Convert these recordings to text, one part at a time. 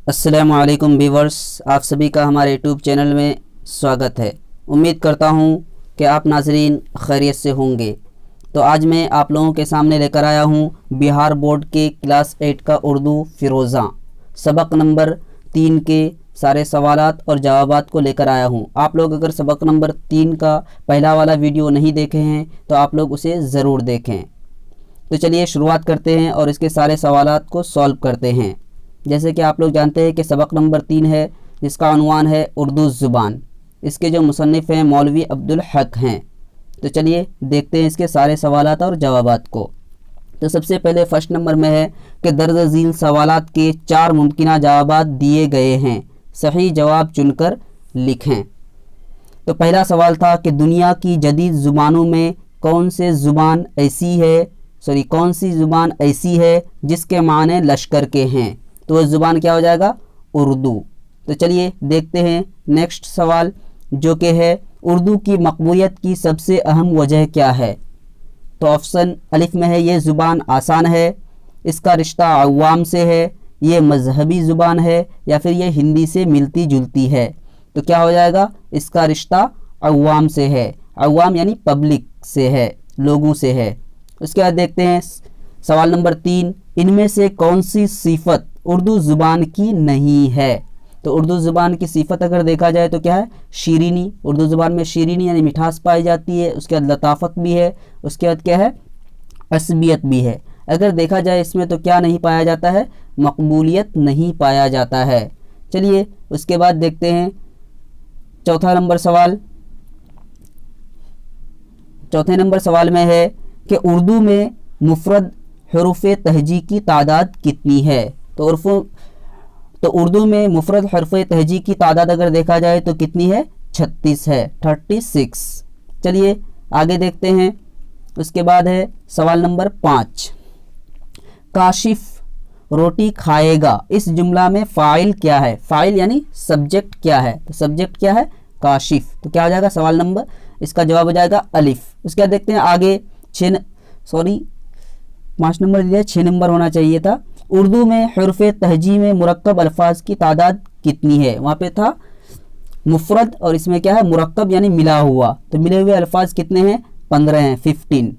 अस्सलामु अलैकुम व्यूअर्स, आप सभी का हमारे यूट्यूब चैनल में स्वागत है। उम्मीद करता हूँ कि आप नाज़रीन खैरियत से होंगे। तो आज मैं आप लोगों के सामने लेकर आया हूँ बिहार बोर्ड के क्लास 8 का उर्दू फ़िरोज़ा सबक नंबर 3 के सारे सवालात और जवाबात को लेकर आया हूँ। आप लोग अगर सबक नंबर 3 का पहला वाला वीडियो नहीं देखे हैं तो आप लोग उसे ज़रूर देखें। तो चलिए शुरुआत करते हैं और इसके सारे सवालात को सॉल्व करते हैं। जैसे कि आप लोग जानते हैं कि सबक नंबर 3 है जिसका उन्वान है उर्दू ज़ुबान। इसके जो मुसन्निफ़ हैं मौलवी अब्दुल हक हैं। तो चलिए देखते हैं इसके सारे सवालात और जवाबात को। तो सबसे पहले फर्स्ट नंबर में है कि दर्ज झील सवालात के 4 मुमकिना जवाबात दिए गए हैं, सही जवाब चुनकर लिखें। तो पहला सवाल था कि दुनिया की जदीद ज़ुबानों में कौन सी ज़ुबान ऐसी है जिसके माने लश्कर के हैं। तो वह ज़ुबान क्या हो जाएगा, उर्दू। तो चलिए देखते हैं नेक्स्ट सवाल जो कि है उर्दू की मकबूलियत की सबसे अहम वजह क्या है। तो ऑप्शन अलिफ में है ये ज़ुबान आसान है, इसका रिश्ता अवाम से है, ये मजहबी ज़ुबान है या फिर ये हिंदी से मिलती जुलती है। तो क्या हो जाएगा, इसका रिश्ता अवाम से है। अवाम यानी पब्लिक से है, लोगों से है। उसके बाद देखते हैं सवाल नंबर 3, इनमें से कौन सी सिफत उर्दू ज़ुबान की नहीं है। तो उर्दू ज़ुबान की सिफत अगर देखा जाए तो क्या है, शीरीनी। उर्दू ज़ुबान में शीरीनी यानी मिठास पाई जाती है। उसके बाद लताफ़त भी है। उसके बाद क्या है, असबियत भी है। अगर देखा जाए इसमें तो क्या नहीं पाया जाता है, मकबूलियत नहीं पाया जाता है। चलिए उसके बाद देखते हैं चौथे नंबर सवाल में है कि उर्दू में मुफरद हरूफ तहजी की तादाद कितनी है। तो उर्दू में मुफरद हरफ तहजी की तादाद अगर देखा जाए तो कितनी है, 36 है, 36। चलिए आगे देखते हैं। उसके बाद है सवाल नंबर 5, काशिफ रोटी खाएगा, इस जुमला में फ़ाइल क्या है। फ़ाइल यानी सब्जेक्ट क्या है। तो सब्जेक्ट क्या है, काशिफ। तो क्या हो जाएगा सवाल नंबर, इसका जवाब हो जाएगा अलिफ। उसके बाद देखते हैं आगे 5 नंबर दिया, 6 नंबर होना चाहिए था। उर्दू में हरफ तहजी में मुरक्कब अल्फाज की तादाद कितनी है। वहाँ पे था मुफरद और इसमें क्या है, मुरक्कब यानी मिला हुआ। तो मिले हुए अल्फाज कितने हैं, 15 हैं, 15।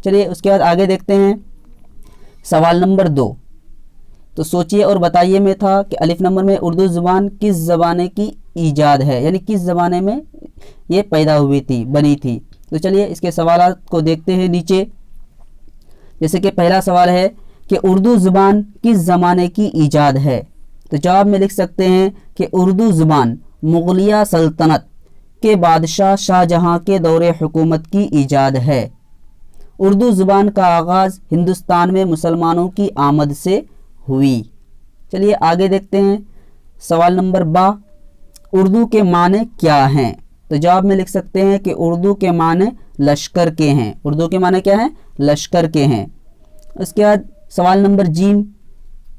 चलिए उसके बाद आगे देखते हैं सवाल नंबर 2। तो सोचिए और बताइए में था कि अलिफ नंबर में उर्दू ज़ुबान किस ज़माने की ईजाद है, यानी किस ज़माने में ये पैदा हुई थी, बनी थी। तो चलिए इसके सवालात को देखते हैं नीचे। जैसे कि पहला सवाल है कि उर्दू ज़ुबान किस ज़माने की ईजाद है। तो जवाब में लिख सकते हैं कि उर्दू ज़ुबान मुग़लिया सल्तनत के बादशाह शाहजहां के दौरे हुकूमत की ईजाद है। उर्दू ज़ुबान का आगाज़ हिंदुस्तान में मुसलमानों की आमद से हुई। चलिए आगे देखते हैं सवाल नंबर 12, उर्दू के माने क्या हैं। तो जवाब में लिख सकते हैं कि उर्दू के माने लश्कर के हैं। उर्दू के माने क्या हैं, लश्कर के हैं। उसके बाद सवाल नंबर जीम,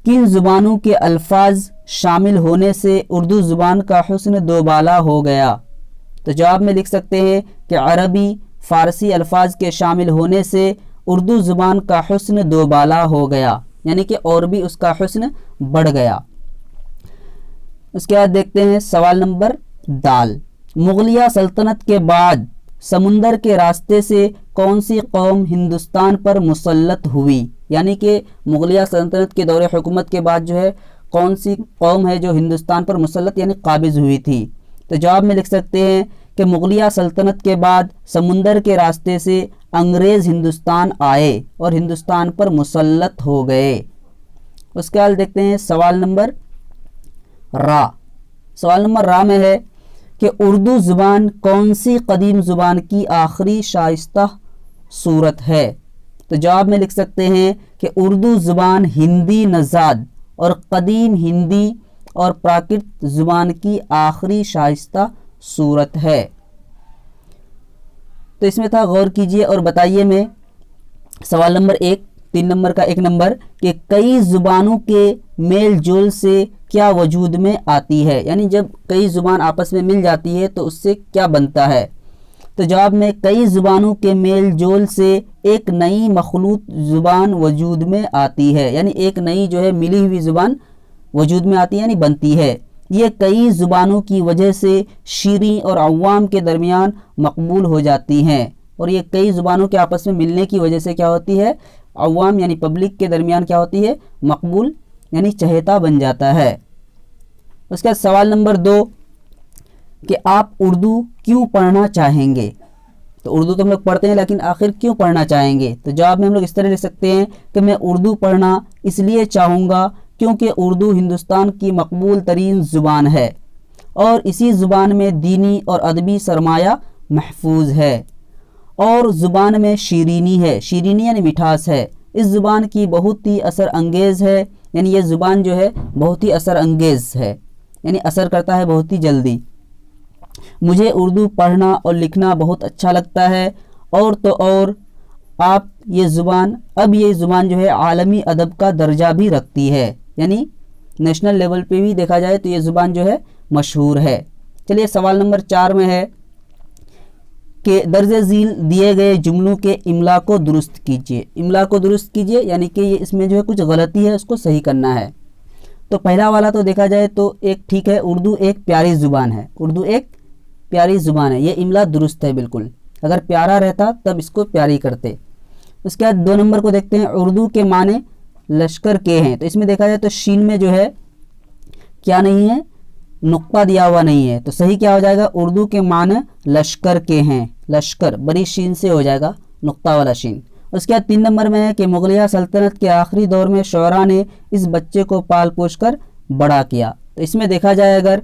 किन ज़ुबानों के अल्फाज शामिल होने से उर्दू ज़ुबान का हुस्न दोबाला हो गया। तो जवाब में लिख सकते हैं कि अरबी फ़ारसी अल्फाज के शामिल होने से उर्दू ज़ुबान का हुस्न दोबाला हो गया, यानी कि और भी उसका हुस्न बढ़ गया। उसके बाद देखते हैं सवाल नंबर दाल, मुग़लिया सल्तनत के बाद समुंदर के रास्ते से कौन सी कौम हिंदुस्तान पर मुसल्लत हुई। यानी कि मुग़लिया सल्तनत के दौरे हुकूमत के बाद जो है कौन सी कौम है जो हिंदुस्तान पर मुसल्लत यानी काबिज़ हुई थी। तो जवाब में लिख सकते हैं कि मुग़लिया सल्तनत के बाद समुंदर के रास्ते से अंग्रेज़ हिंदुस्तान आए और हिंदुस्तान पर मुसल्लत हो गए। उसके बाद देखते हैं सवाल नंबर रा में है कि उर्दू ज़ुबान कौन सी कदीम ज़ुबान की आखिरी शाइस्ता सूरत है। तो जवाब में लिख सकते हैं कि उर्दू ज़ुबान हिंदी नज़ाद और कदीम हिंदी और प्राकृत ज़ुबान की आखिरी शाइस्ता सूरत है। तो इसमें था गौर कीजिए और बताइए में सवाल नंबर 1, 3 नंबर का 1 नंबर कि कई ज़ुबानों के मेल जोल से क्या वजूद में आती है। यानी जब कई ज़ुबान आपस में मिल जाती है तो उससे क्या बनता है। تو جواب میں کئی زبانوں کے میل جول سے ایک نئی مخلوط زبان وجود میں آتی ہے، یعنی ایک نئی جو ہے ملی ہوئی زبان وجود میں آتی ہے یعنی بنتی ہے۔ یہ کئی زبانوں کی وجہ سے شیریں اور عوام کے درمیان مقبول ہو جاتی ہیں، اور یہ کئی زبانوں کے آپس میں ملنے کی وجہ سے کیا ہوتی ہے، عوام یعنی پبلک کے درمیان کیا ہوتی ہے، مقبول یعنی چہیتا بن جاتا ہے۔ اس کا سوال نمبر 2 کہ آپ اردو کیوں پڑھنا چاہیں گے؟ تو اردو تو ہم لوگ پڑھتے ہیں لیکن آخر کیوں پڑھنا چاہیں گے؟ تو جواب میں ہم لوگ اس طرح لکھ سکتے ہیں کہ میں اردو پڑھنا اس لیے چاہوں گا کیونکہ اردو ہندوستان کی مقبول ترین زبان ہے اور اسی زبان میں دینی اور ادبی سرمایہ محفوظ ہے، اور زبان میں شیرینی ہے، شیرینی یعنی مٹھاس ہے، اس زبان کی بہت ہی اثر انگیز ہے، یعنی یہ زبان جو ہے بہت ہی اثر انگیز ہے، یعنی اثر کرتا ہے بہت ہی جلدی۔ مجھے اردو پڑھنا اور لکھنا بہت اچھا لگتا ہے، اور تو اور اب یہ زبان جو ہے عالمی ادب کا درجہ بھی رکھتی ہے، یعنی نیشنل لیول پہ بھی دیکھا جائے تو یہ زبان جو ہے مشہور ہے۔ چلیے سوال نمبر 4 میں ہے کہ درج ذیل دیے گئے جملوں کے املا کو درست کیجیے۔ املا کو درست کیجیے یعنی کہ یہ اس میں جو ہے کچھ غلطی ہے، اس کو صحیح کرنا ہے۔ تو پہلا والا تو دیکھا جائے تو ایک ٹھیک ہے، اردو ایک پیاری زبان ہے، اردو ایک پیاری زبان ہے، یہ املا درست ہے بالکل، اگر پیارا رہتا تب اس کو پیاری کرتے۔ اس کے بعد 2 نمبر کو دیکھتے ہیں، اردو کے معنی لشکر کے ہیں، تو اس میں دیکھا جائے تو شین میں جو ہے کیا نہیں ہے، نقطہ دیا ہوا نہیں ہے، تو صحیح کیا ہو جائے گا، اردو کے معنی لشکر کے ہیں، لشکر بڑی شین سے ہو جائے گا، نقطہ والا شین۔ اس کے بعد 3 نمبر میں ہے کہ مغلیہ سلطنت کے آخری دور میں شعراء نے اس بچے کو پال پوش کر بڑا کیا، تو اس میں دیکھا جائے اگر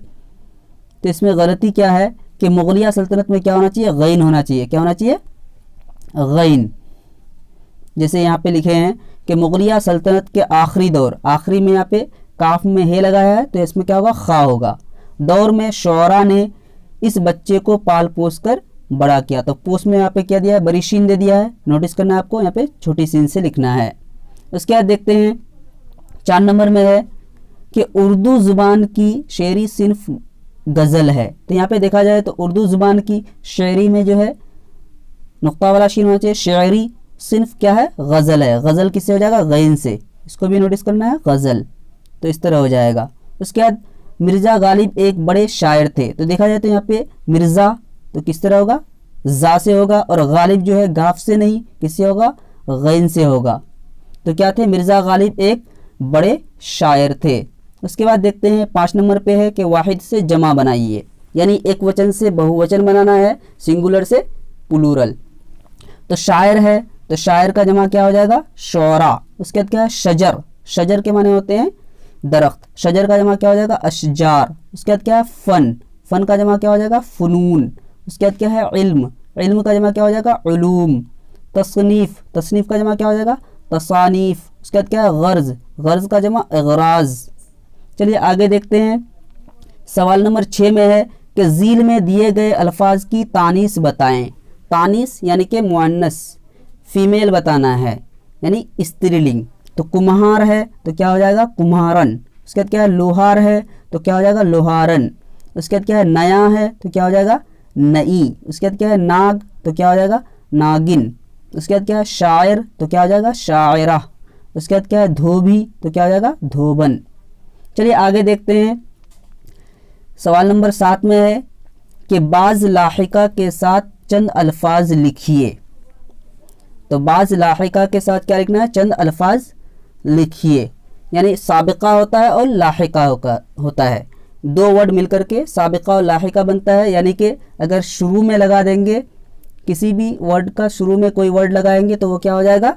تو اس میں غلطی کیا ہے کہ مغلیہ سلطنت میں کیا ہونا چاہیے، غین ہونا چاہیے، کیا ہونا چاہیے، غین، جیسے یہاں پہ لکھے ہیں کہ مغلیہ سلطنت کے آخری دور، آخری میں یہاں پہ کاف میں ہے لگایا ہے تو اس میں کیا ہوگا، خا ہوگا، دور میں شعراء نے اس بچے کو پال پوس کر بڑا کیا، تو پوس میں یہاں پہ کیا دیا ہے، بڑی شین دے دیا ہے، نوٹس کرنا ہے آپ کو، یہاں پہ چھوٹی شین سے لکھنا ہے۔ اس کے بعد دیکھتے ہیں 4 نمبر میں ہے کہ اردو زبان کی شعری صنف غزل ہے، تو یہاں پہ دیکھا جائے تو اردو زبان کی شعری میں جو ہے نقطہ والا شین ہونا چاہیے، شعری صنف کیا ہے، غزل ہے، غزل کس سے ہو جائے گا، غین سے، اس کو بھی نوٹس کرنا ہے، غزل، تو اس طرح ہو جائے گا۔ اس کے بعد مرزا غالب ایک بڑے شاعر تھے، تو دیکھا جائے تو یہاں پہ مرزا تو کس طرح ہوگا، زا سے ہوگا، اور غالب جو ہے گاف سے نہیں، کس سے ہوگا، غین سے ہوگا، تو کیا تھے، مرزا غالب ایک بڑے شاعر تھے۔ اس کے بعد دیکھتے ہیں 5 نمبر پہ ہے کہ واحد سے جمع بنائیے، یعنی ایک وچن سے بہو وچن بنانا ہے، سنگولر سے پلورل۔ تو شاعر ہے تو شاعر کا جمع کیا ہو جائے گا، شعراء۔ اس کے بعد کیا ہے، شجر، شجر کے معنی ہوتے ہیں درخت، شجر کا جمع کیا ہو جائے گا، اشجار۔ اس کے بعد کیا ہے، فن، فن کا جمع کیا ہو جائے گا، فنون۔ اس کے بعد کیا ہے، علم، علم کا جمع کیا ہو جائے گا، علوم۔ تصنیف، تصنیف کا جمع کیا ہو جائے گا، تصانیف۔ اس کے بعد کیا ہے، غرض، غرض کا جمع اغراض۔ چلیے آگے دیکھتے ہیں، سوال نمبر 6 میں ہے کہ ذیل میں دیے گئے الفاظ کی تانیث بتائیں۔ تانیث یعنی کہ مؤنث، فیمیل بتانا ہے، یعنی استری لنگ۔ تو کمہار ہے تو کیا ہو جائے گا، کمہارن۔ اس کے بعد کیا ہے، لوہار ہے تو کیا ہو جائے گا، لوہارن۔ اس کے بعد کیا ہے، نیا ہے تو کیا ہو جائے گا، نئی۔ اس کے بعد کیا ہے، ناگ تو کیا ہو جائے گا، ناگن۔ اس کے بعد کیا ہے، شاعر تو کیا ہو جائے گا، شاعرہ۔ اس کے بعد کیا ہے، دھوبی تو کیا ہو جائے گا، دھوبن۔ چلیے آگے دیکھتے ہیں، سوال نمبر 7 میں ہے کہ بعض لاحقہ کے ساتھ چند الفاظ لکھیے۔ تو بعض لاحقہ کے ساتھ کیا لکھنا ہے، چند الفاظ لکھیے، یعنی سابقہ ہوتا ہے اور لاحقہ ہوتا ہے، 2 ورڈ مل کر کے سابقہ اور لاحقہ بنتا ہے، یعنی کہ اگر شروع میں لگا دیں گے کسی بھی ورڈ کا، شروع میں کوئی ورڈ لگائیں گے تو وہ کیا ہو جائے گا،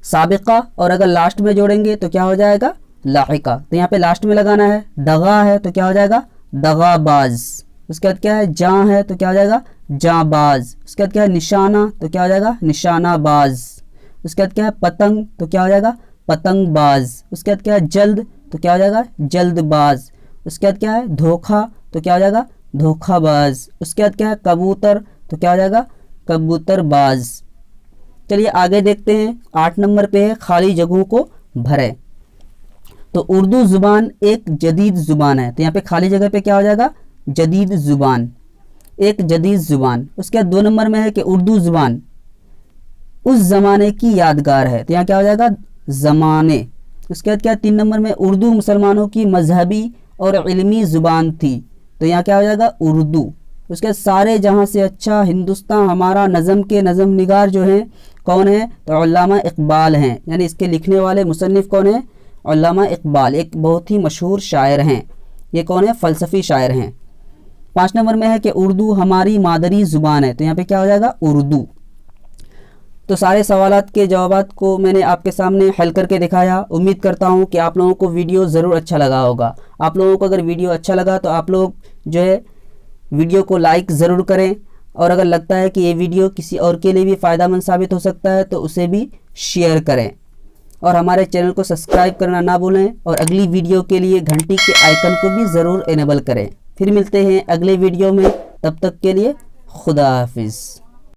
سابقہ، اور اگر لاسٹ میں جوڑیں گے تو کیا ہو جائے گا، لاحقہ۔ تو یہاں پہ لاسٹ میں لگانا ہے، دغا ہے تو کیا ہو جائے گا، دغا باز۔ اس کے بعد کیا ہے، جاں ہے تو کیا ہو جائے گا، جاں باز۔ اس کے بعد کیا ہے، نشانہ تو کیا ہو جائے گا، نشانہ باز۔ اس کے بعد کیا ہے، پتنگ تو کیا ہو جائے گا، پتنگ باز۔ اس کے بعد کیا ہے، جلد تو کیا ہو جائے گا، جلد باز۔ اس کے بعد کیا ہے، دھوکہ تو کیا ہو جائے گا، دھوکہ باز۔ اس کے بعد کیا ہے، کبوتر تو کیا ہو جائے گا، کبوتر باز۔ چلیے آگے دیکھتے ہیں، 8 نمبر پہ ہے خالی جگہوں کو بھرے۔ تو اردو زبان ایک جدید زبان ہے، تو یہاں پہ خالی جگہ پہ کیا ہو جائے گا، جدید زبان۔ एक जदीद ज़ुबान। उसके बाद 2 नंबर में है कि उर्दू ज़ुबान उस ज़माने की यादगार है, तो यहाँ क्या हो जाएगा ज़माने। उसके बाद क्या 3 नंबर में उर्दू मुसलमानों की मजहबी और इल्मी ज़ुबान थी, तो यहाँ क्या हो जाएगा उर्दू। उसके बाद सारे जहाँ से अच्छा हिंदुस्तान हमारा नज़म के नज़म निगार जो हैं कौन है, तो अल्लामा इकबाल हैं, यानी इसके लिखने वाले मुसन्निफ़ कौन है, अल्लामा इकबाल, एक बहुत ही मशहूर शायर हैं। ये कौन है, फ़लसफ़ी शायर हैं। 5 नंबर में है कि उर्दू हमारी मादरी ज़ुबान है, तो यहाँ पे क्या हो जाएगा उर्दू। तो सारे सवालात के जवाबात को मैंने आपके सामने हल करके दिखाया। उम्मीद करता हूँ कि आप लोगों को वीडियो ज़रूर अच्छा लगा होगा। आप लोगों को अगर वीडियो अच्छा लगा तो आप लोग जो है वीडियो को लाइक ज़रूर करें, और अगर लगता है कि ये वीडियो किसी और के लिए भी फ़ायदेमंद साबित हो सकता है तो उसे भी शेयर करें, और हमारे चैनल को सब्सक्राइब करना ना भूलें, और अगली वीडियो के लिए घंटी के आइकन को भी ज़रूर इनेबल करें। फिर मिलते हैं अगले वीडियो में, तब तक के लिए खुदा हाफिज़।